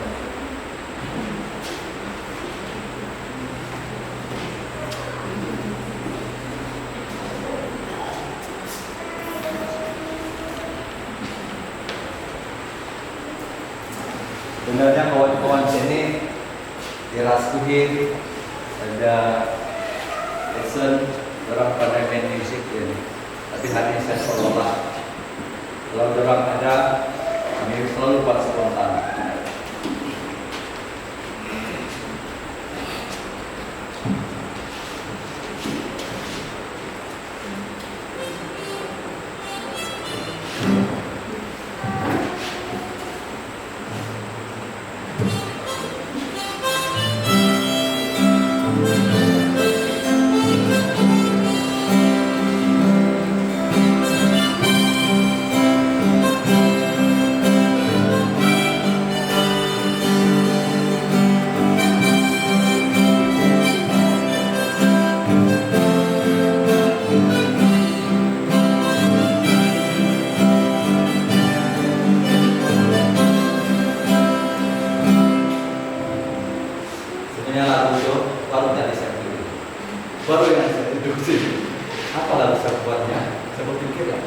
Sebenarnya kawan-kawan sini dirasuhin, ada lesson orang pada main musik ini. Tapi hari ini saya seolah kalau orang ada, kami selalu buat spontan. Baru yang saya introduksi. Apa lalu saya buatnya? Saya berpikir lah.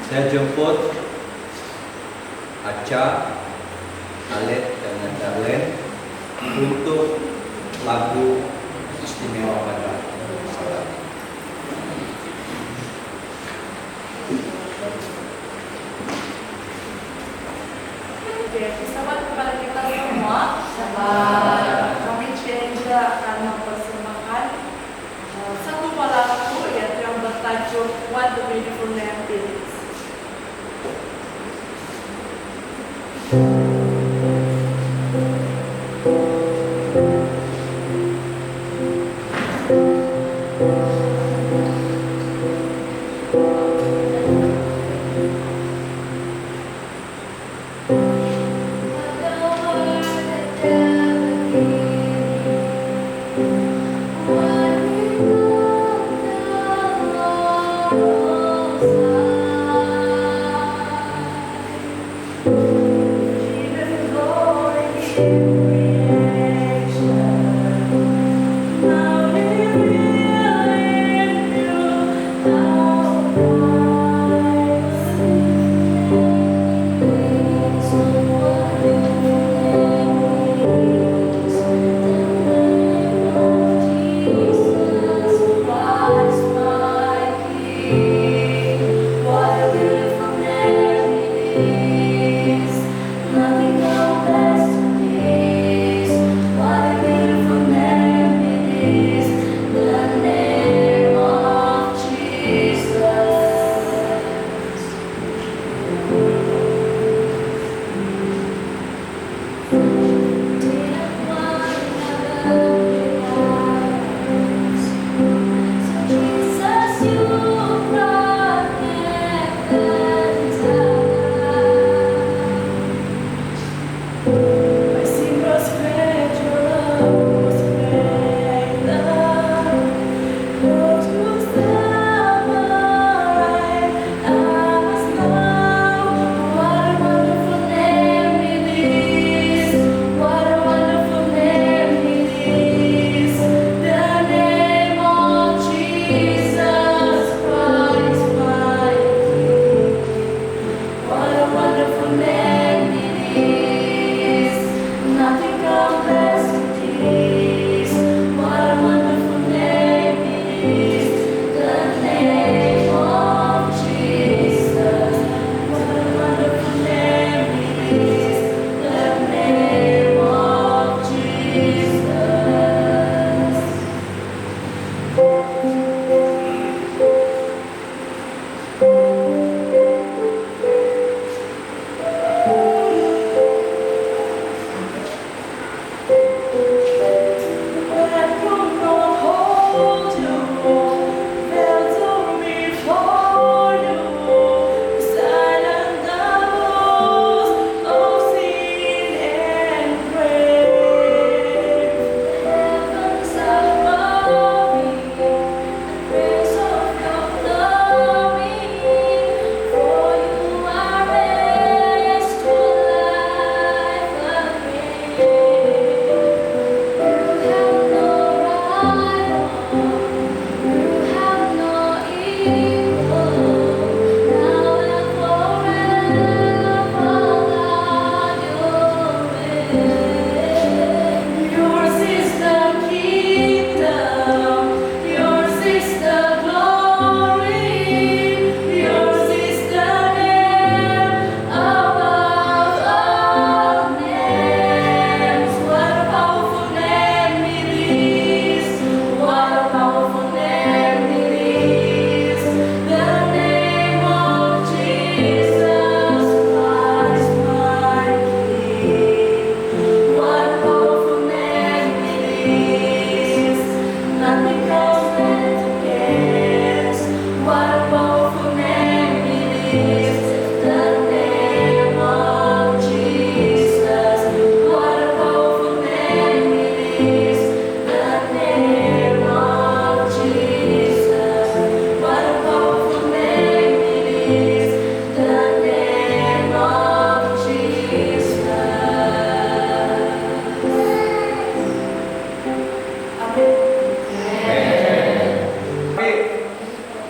Saya jemput Aca, Alet, dan Darlen untuk lagu istimewa pada saat ini. Oke, sahabat kepada kita semua, sahabat kami juga akan mempersembahkan satu lagu yang bertajuk What the Beautiful Name Is.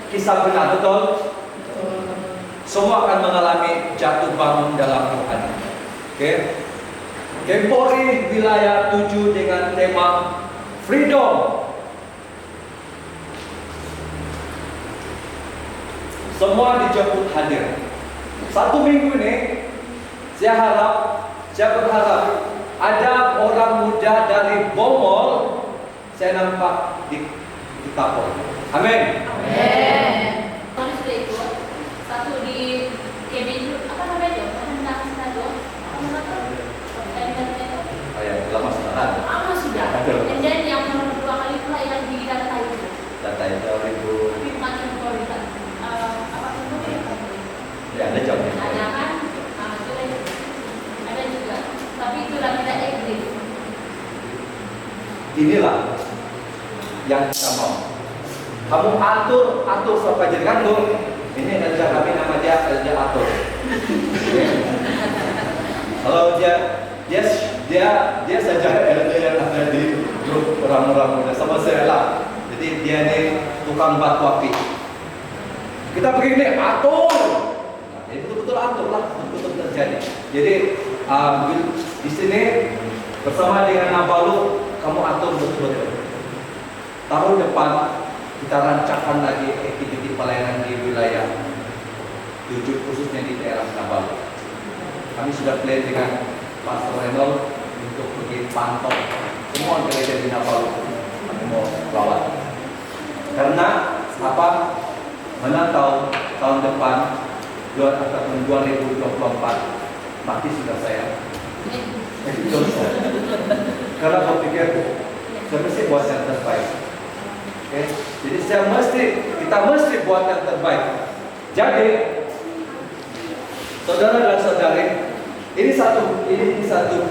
Kisah benar betul. semua akan mengalami jatuh bangun dalam Tuhan. Oke. Kempori wilayah 7 dengan tema freedom. Semua dijemput hadir. 1 minggu ini saya berharap ada orang muda dari Bomol saya nampak di Tapol. Amin. Kami sudah ikut satu di Kemenlu, apa namanya itu? Oh ya, lama sudah. Lama sudah. Dan yang kedua kali pula yang di data itu. Data itu 2000. Tapi makin kualitas. Apa itu? Ya, ada jawabnya. Ada kan? Ada juga. Tapi itulah tidak ekstrim. Inilah yang kita mau. Kamu atur sampai jadi kan tuh. Ini kerja kami nama dia kerja atur. Kalau dia saja LDR ada di grup orang-orang muda sama saya lah. Jadi dia ini tukang batu api. Kita begini atur. Nah, jadi betul-betul atur lah, betul-betul terjadi. Jadi di sini bersama dengan Nabalu kamu atur betul-betul. Tahun depan kita rancangkan lagi aktiviti pelayanan di wilayah 7 khususnya di daerah Nabalu. Kami sudah plan dengan Pastor Renol untuk pergi pantau semua gereja di Nabalu. Kami mau lawat. Karena apa? Mana tahu tahun depan 2024 mati sudah saya. Karena saya pikir saya mesti buat yang terbaik. Okay? Jadi kita mesti buat yang terbaik. Jadi saudara dan saudari, ini satu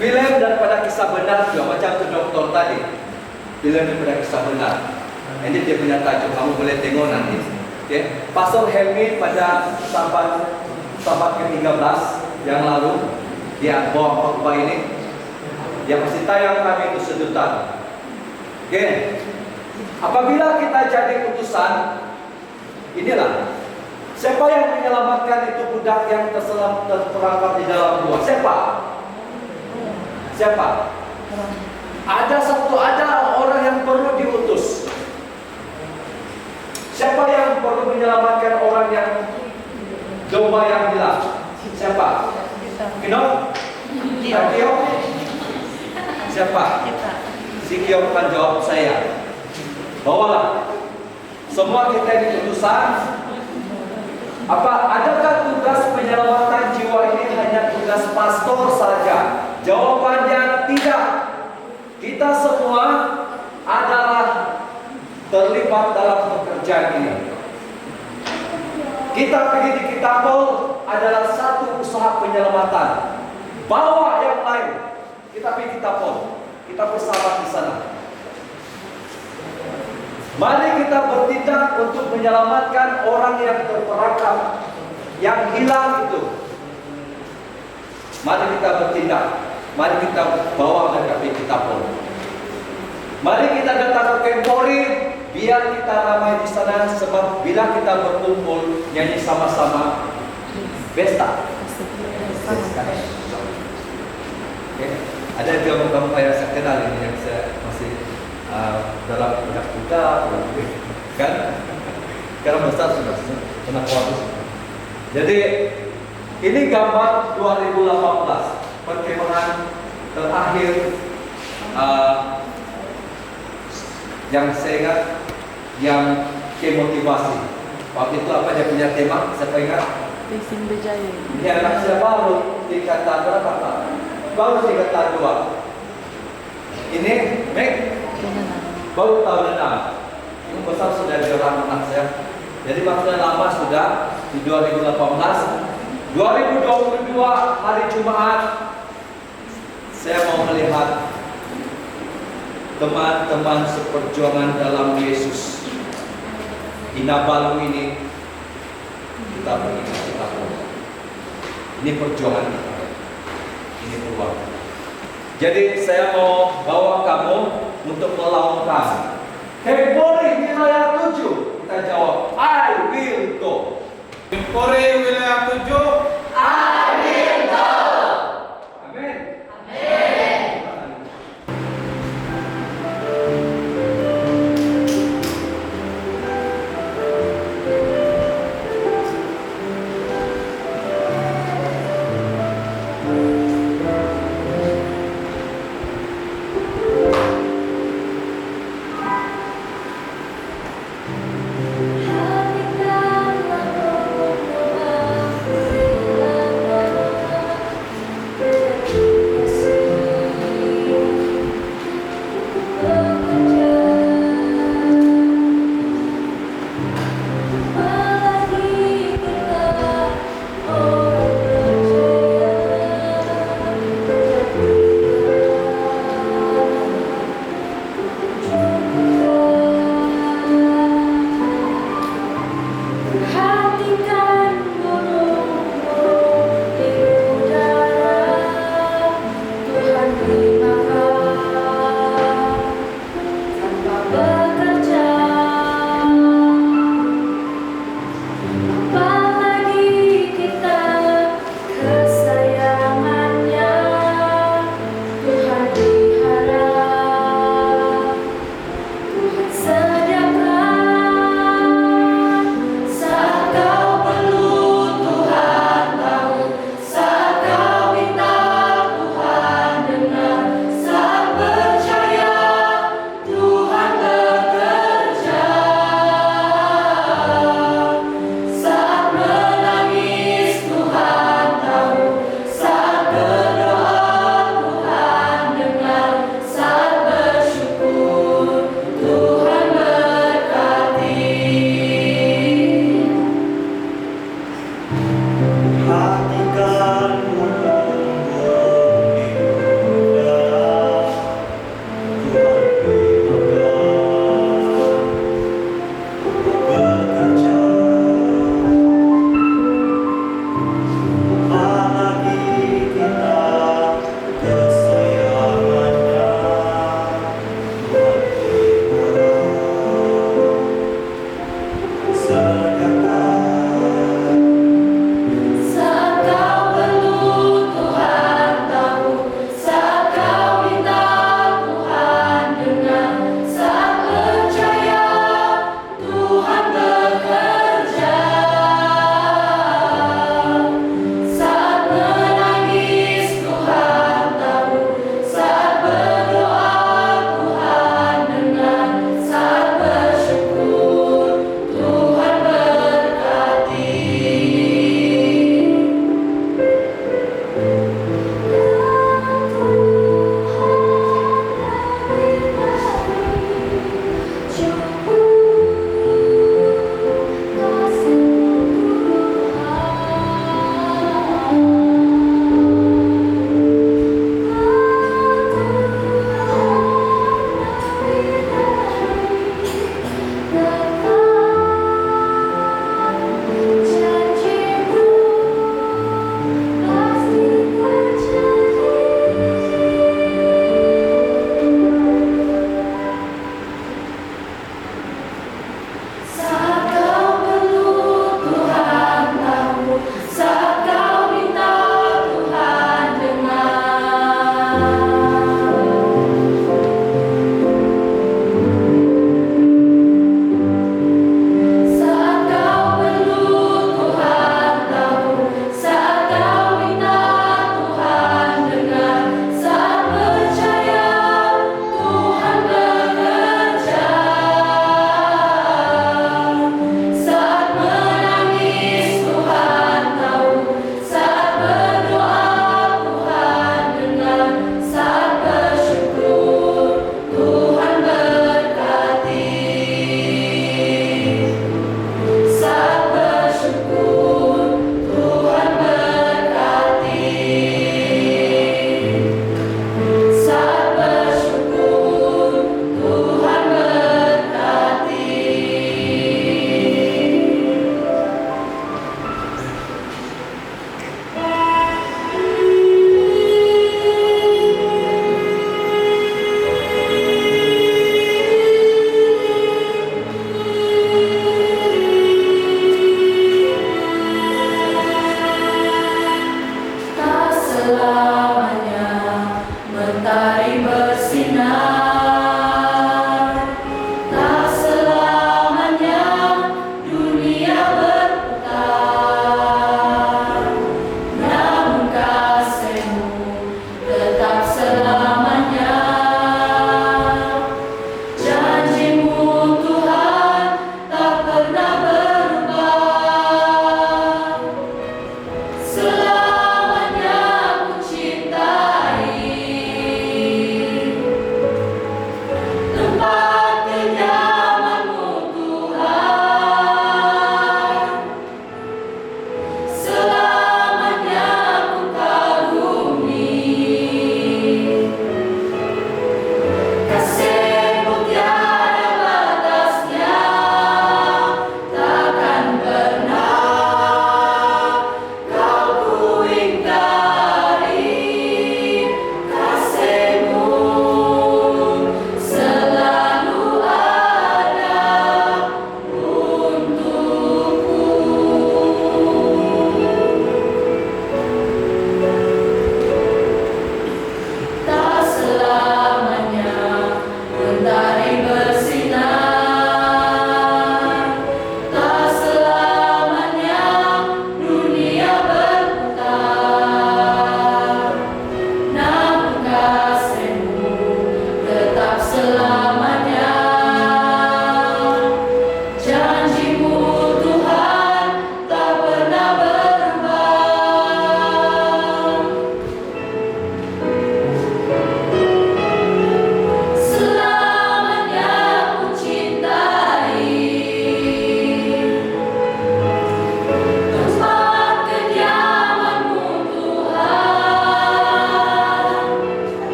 film daripada kisah benar juga macam tu doktor tadi. Film daripada kisah benar. Ini dia punya tajuk, kamu boleh tengok nanti. Okay? Pastor Helmi pada sahabat ke-13 yang lalu dia bawa khotbah ini. Dia masih tayang kami itu sedutan. Okay. Apabila kita jadi utusan, inilah siapa yang menyelamatkan itu budak yang terperangkap di dalam gua? Siapa? Ada orang yang perlu diutus. Siapa yang perlu menyelamatkan orang yang domba yang hilang? Siapa? Kino? Kio? Siapa? Si Kio akan jawab saya. Bawalah. Semua kita ini utusan. Adakah tugas penyelamatan jiwa ini hanya tugas pastor saja? Jawabannya tidak. Kita semua adalah terlibat dalam pekerjaan ini. Kita pergi di Kitapol adalah satu usaha penyelamatan. Bawa yang lain. Kita pergi Kitapol. Kita bersama di sana. Mari kita bertindak untuk menyelamatkan orang yang terperangkap, yang hilang itu. Mari kita bertindak. Mari kita bawa mereka ke Kitapol. Mari kita datang ke Kempori, biar kita ramai di sana sebab bila kita berkumpul nyanyi sama-sama pesta. Okay. Ada kamu yang saya kenal ini yang saya masih dalam benak kita, kan? Sekarang besar sudah benak waktu. Jadi ini gambar 2018 perkemahan terakhir yang saya ingat yang kemotivasi. Waktu itu apa dia punya tema? Siapa ingat? Racing Berjaya. Ini anak saya baru tingkatan berapa Pak? Baru tingkatan 2. Ini Meg baru tahun 6. Yang besar sudah di orang anak saya. Jadi maksudnya lama sudah di 2018. 2022 hari Jumat saya mau melihat teman-teman seperjuangan dalam Yesus di Nabalu ini kita pergi. Ini perjuangan kita. Ini peluang. Jadi saya mau bawa kamu untuk melaungkan. Kempori wilayah 7. Kita jawab, I will go.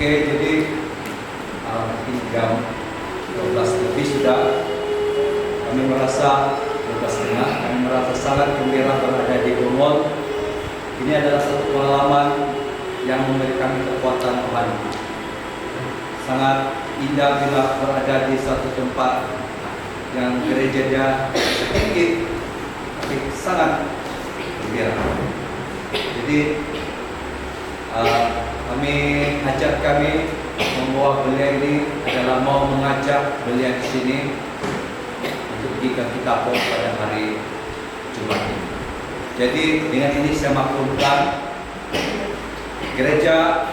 Oke, jadi mungkin jam 12 lebih sudah kami merasa 12.30 kami merasa sangat gembira berada di Bungol. Ini adalah satu pengalaman yang memberi kami kekuatan rohani. Sangat indah bila berada di satu tempat yang gerejanya sedikit tapi sangat gembira. Jadi kami membawa beliau ini adalah mau mengajak beliau di sini untuk pergi ke Kitapong pada hari Jumat ini. Jadi dengan ini saya maklumkan gereja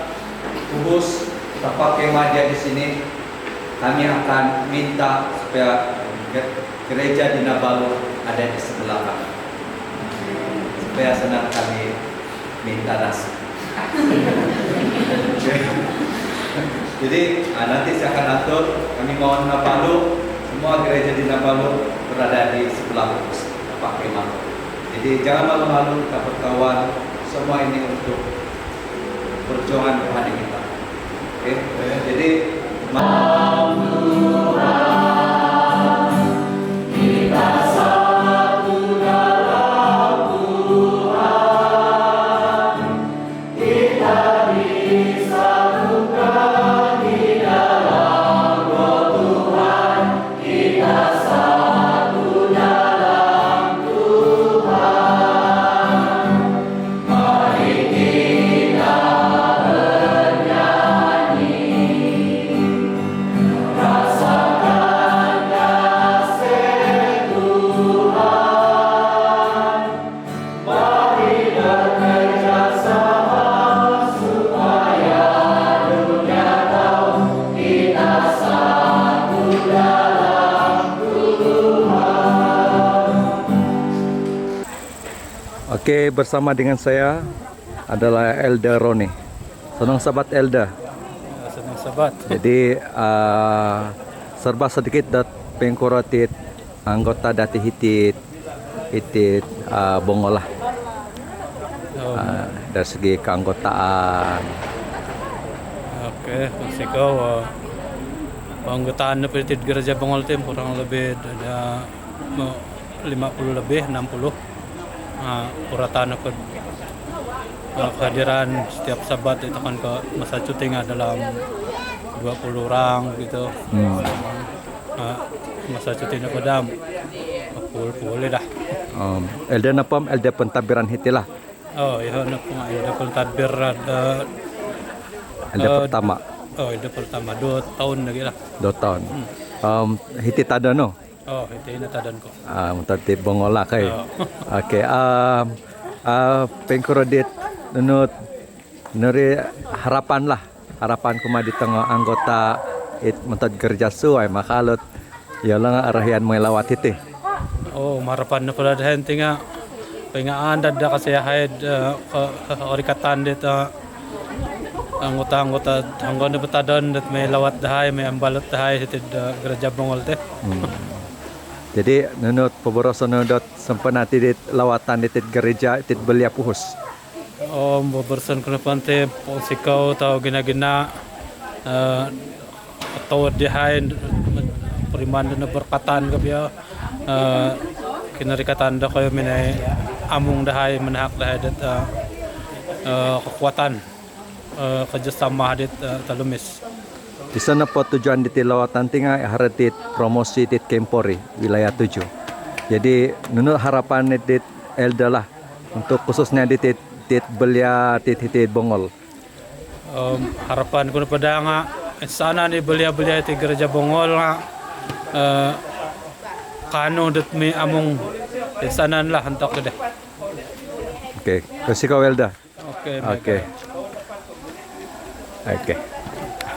Kudus tempat kemah dia di sini, kami akan minta supaya gereja di Nabalu ada di sebelah kami, supaya senang kami minta nasi. Jadi nanti saya akan atur, kami mau Nabalu, semua gereja di Nabalu berada di sebelah Kudus tempat kemah. Jadi jangan malu-malu kawan-kawan, semua ini untuk perjuangan rohani kita. Oke, jadi Oke, bersama dengan saya adalah Elda Roni. Senang sahabat Elda. Senang sahabat. Jadi serba sedikit dat pengkorotit anggota dati hitit Bongolah. Dari segi keanggotaan. Oke, kau keanggotaan Hitit Gereja Bongol tim kurang lebih ada 50 lebih 60. Kuratan aku kehadiran setiap sahabat itu kan ke masa cuti dalam 20 orang gitu. Masa cuti nak padam boleh dah. Elda napam Elda pentabiran hitilah. Oh ya napam Elda pentabir ada Elda pertama. Oh Elda pertama 2 tahun lagi lah. 2 tahun. Hitit ada no. Oh, itu ini tadan ko. Muntati Bongola kay. Oke, pengkorodit nuri harapan kuma di tengah anggota muntad gereja suai makalot ya lang arahian mo lawat iti. Oh, harapan na pala dahin tinga pengaan dada kasi haid orikatan dit anggota hanggon betadon dat may lawat dahay may ambalot dahay hitid gereja Bongol teh. Jadi nunut peborosan nunut sempena tidit lawatan ditit gereja tit belia puhus. Oh, beberson kena pante sikau tau gina-gina atau dihain periman dan berkatan kabia kinarikatan dah kayo minay amung dahay menhak dahay dat kekuatan kerjasama dit talumis. Di sana po tujuan di lawatan tinga haratit promosi tit Kempori wilayah 7. Jadi nunut harapan tit Elda lah untuk khususnya di tit belia tit Bongol. Harapan ko pada nga sana ni belia tit gereja Bongol nga kano dat may among sana lah hantok deh. Oke, kasih kau Elda. Oke. Oke.